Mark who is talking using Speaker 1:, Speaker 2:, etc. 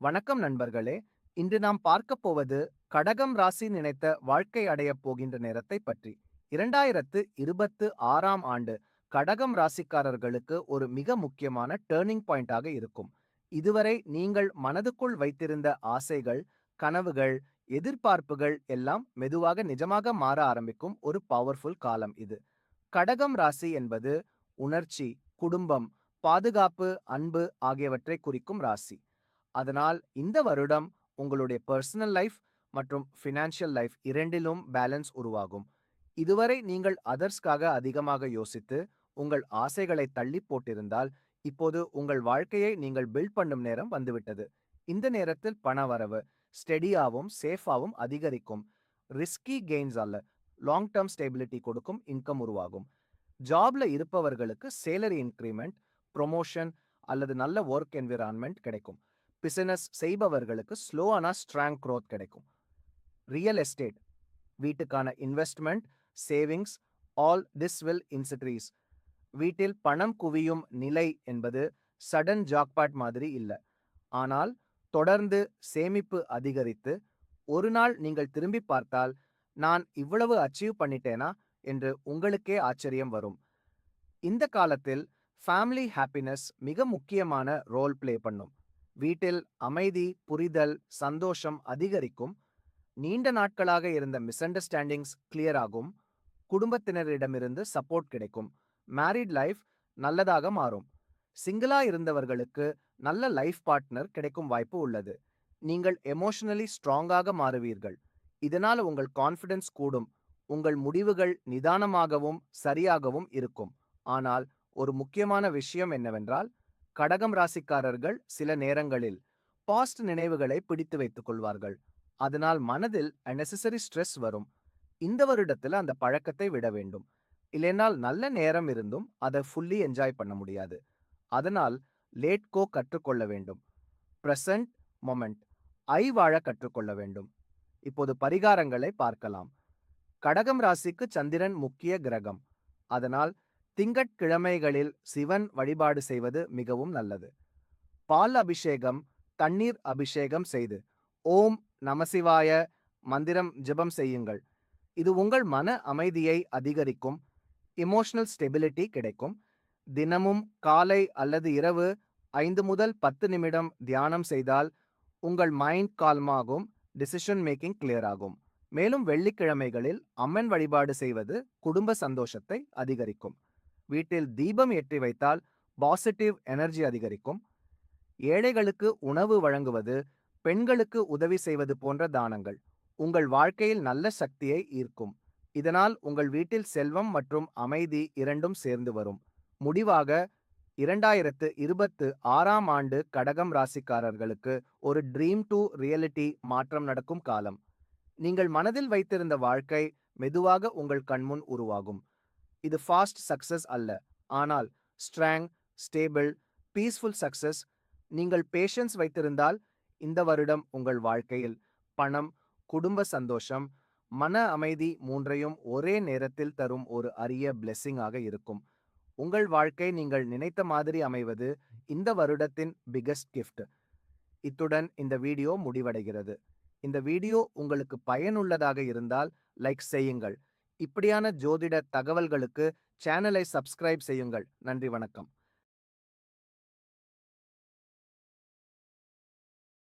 Speaker 1: வணக்கம் நண்பர்களே. இன்று நாம் பார்க்கப் போவது கடகம் ராசி நினைத்த வாழ்க்கை அடையப் போகின்ற நேரத்தை பற்றி. 2026ஆம் ஆண்டு கடகம் ராசிக்காரர்களுக்கு ஒரு மிக முக்கியமான டர்னிங் பாயிண்டாக இருக்கும். இதுவரை நீங்கள் மனதுக்குள் வைத்திருந்த ஆசைகள், கனவுகள், எதிர்பார்ப்புகள் எல்லாம் மெதுவாக நிஜமாக மாற ஆரம்பிக்கும் ஒரு பவர்ஃபுல் காலம் இது. கடகம் ராசி என்பது உணர்ச்சி, குடும்பம், பாதுகாப்பு, அன்பு ஆகியவற்றை குறிக்கும் ராசி. அதனால் இந்த வருடம் உங்களுடைய பர்சனல் லைஃப் மற்றும் ஃபினான்ஷியல் லைஃப் இரண்டிலும் பேலன்ஸ் உருவாகும். இதுவரை நீங்கள் அதர்ஸ்க்காக அதிகமாக யோசித்து உங்கள் ஆசைகளை தள்ளி போட்டிருந்தால் இப்போது உங்கள் வாழ்க்கையை நீங்கள் பில்ட் பண்ணும் நேரம் வந்துவிட்டது. இந்த நேரத்தில் பண வரவு ஸ்டெடியாவும் சேஃபாவும் அதிகரிக்கும். ரிஸ்கி கெயின்ஸ் அல்ல, லாங் டேர்ம் ஸ்டெபிலிட்டி கொடுக்கும் இன்கம் உருவாகும். ஜாப்ல இருப்பவர்களுக்கு சேலரி இன்க்ரிமெண்ட், ப்ரொமோஷன் அல்லது நல்ல ஒர்க் என்விரான்மெண்ட் கிடைக்கும். பிசினஸ் செய்பவர்களுக்கு ஸ்லோவான ஸ்ட்ராங் growth கிடைக்கும். ரியல் எஸ்டேட், வீட்டுக்கான investment, savings, all this will increase. வீட்டில் பணம் குவியும் நிலை என்பது சடன் ஜாக்பாட் மாதிரி இல்ல. ஆனால் தொடர்ந்து சேமிப்பு அதிகரித்து ஒரு நாள் நீங்கள் திரும்பி பார்த்தால் நான் இவ்வளவு அச்சீவ் பண்ணிட்டேனா என்று உங்களுக்கே ஆச்சரியம் வரும். இந்த காலத்தில் ஃபேமிலி ஹாப்பினஸ் மிக முக்கியமான ரோல் பிளே பண்ணும். வீட்டில் அமைதி, புரிதல், சந்தோஷம் அதிகரிக்கும். நீண்ட நாட்களாக இருந்த மிஸ் அண்டர்ஸ்டாண்டிங்ஸ் கிளியர் ஆகும். குடும்பத்தினரிடமிருந்து சப்போர்ட் கிடைக்கும். மேரிட் லைஃப் நல்லதாக மாறும். சிங்கிளா இருந்தவர்களுக்கு நல்ல லைஃப் பார்ட்னர் கிடைக்கும் வாய்ப்பு உள்ளது. நீங்கள் எமோஷனலி ஸ்ட்ராங்காக மாறுவீர்கள். இதனால் உங்கள் கான்ஃபிடன்ஸ் கூடும். உங்கள் முடிவுகள் நிதானமாகவும் சரியாகவும் இருக்கும். ஆனால் ஒரு முக்கியமான விஷயம் என்னவென்றால், கடகம் ராசிக்காரர்கள் சில நேரங்களில் பாஸ்ட் நினைவுகளை பிடித்து வைத்துக் கொள்வார்கள். அதனால் மனதில் அன்னெசரி ஸ்ட்ரெஸ் வரும். இந்த வருடத்தில் அந்த பழக்கத்தை விட வேண்டும். இல்லைனால் நல்ல நேரம் இருந்தும் அதை ஃபுல்லி என்ஜாய் பண்ண முடியாது. அதனால் லேட் கோ கற்றுக்கொள்ள வேண்டும். பிரசன்ட் மொமெண்ட் ஐ வாழ கற்றுக்கொள்ள வேண்டும். இப்போது பரிகாரங்களை பார்க்கலாம். கடகம் ராசிக்கு சந்திரன் முக்கிய கிரகம். அதனால் திங்கட்கிழமைகளில் சிவன் வழிபாடு செய்வது மிகவும் நல்லது. பால் அபிஷேகம், தண்ணீர் அபிஷேகம் செய்து ஓம் நமசிவாய மந்திரம் ஜெபம் செய்யுங்கள். இது உங்கள் மன அமைதியை அதிகரிக்கும். இமோஷனல் ஸ்டெபிலிட்டி கிடைக்கும். தினமும் காலை அல்லது இரவு 5 முதல் 10 நிமிடம் தியானம் செய்தால் உங்கள் மைண்ட் கால்மாகும். டிசிஷன் மேக்கிங் கிளியர் ஆகும். மேலும் வெள்ளிக்கிழமைகளில் அம்மன் வழிபாடு செய்வது குடும்ப சந்தோஷத்தை அதிகரிக்கும். வீட்டில் தீபம் ஏற்றி வைத்தால் பாசிட்டிவ் எனர்ஜி அதிகரிக்கும். ஏழைகளுக்கு உணவு வழங்குவது, பெண்களுக்கு உதவி செய்வது போன்ற தானங்கள் உங்கள் வாழ்க்கையில் நல்ல சக்தியை ஈர்க்கும். இதனால் உங்கள் வீட்டில் செல்வம் மற்றும் அமைதி இரண்டும் சேர்ந்து வரும். முடிவாக 2026ஆம் ஆண்டு கடகம் ராசிக்காரர்களுக்கு ஒரு ட்ரீம் டு ரியாலிட்டி மாற்றம் நடக்கும் காலம். நீங்கள் மனதில் வைத்திருந்த வாழ்க்கை மெதுவாக உங்கள் கண்முன் உருவாகும். இது ஃபாஸ்ட் சக்சஸ் அல்ல, ஆனால் ஸ்ட்ராங், ஸ்டேபிள், பீஸ்ஃபுல் சக்சஸ். நீங்கள் பேஷன்ஸ் வைத்திருந்தால் இந்த வருடம் உங்கள் வாழ்க்கையில் பணம், குடும்ப சந்தோஷம், மன அமைதி மூன்றையும் ஒரே நேரத்தில் தரும் ஒரு அரிய பிளெஸிங் ஆக இருக்கும். உங்கள் வாழ்க்கை நீங்கள் நினைத்த மாதிரி அமைவது இந்த வருடத்தின் பிகெஸ்ட் கிஃப்ட். இத்துடன் இந்த வீடியோ முடிவடைகிறது. இந்த வீடியோ உங்களுக்கு பயனுள்ளதாக இருந்தால் லைக் செய்யுங்கள். இப்படியான ஜோதிட தகவல்களுக்கு சேனலை சப்ஸ்கிரைப் செய்யுங்கள். நன்றி, வணக்கம்.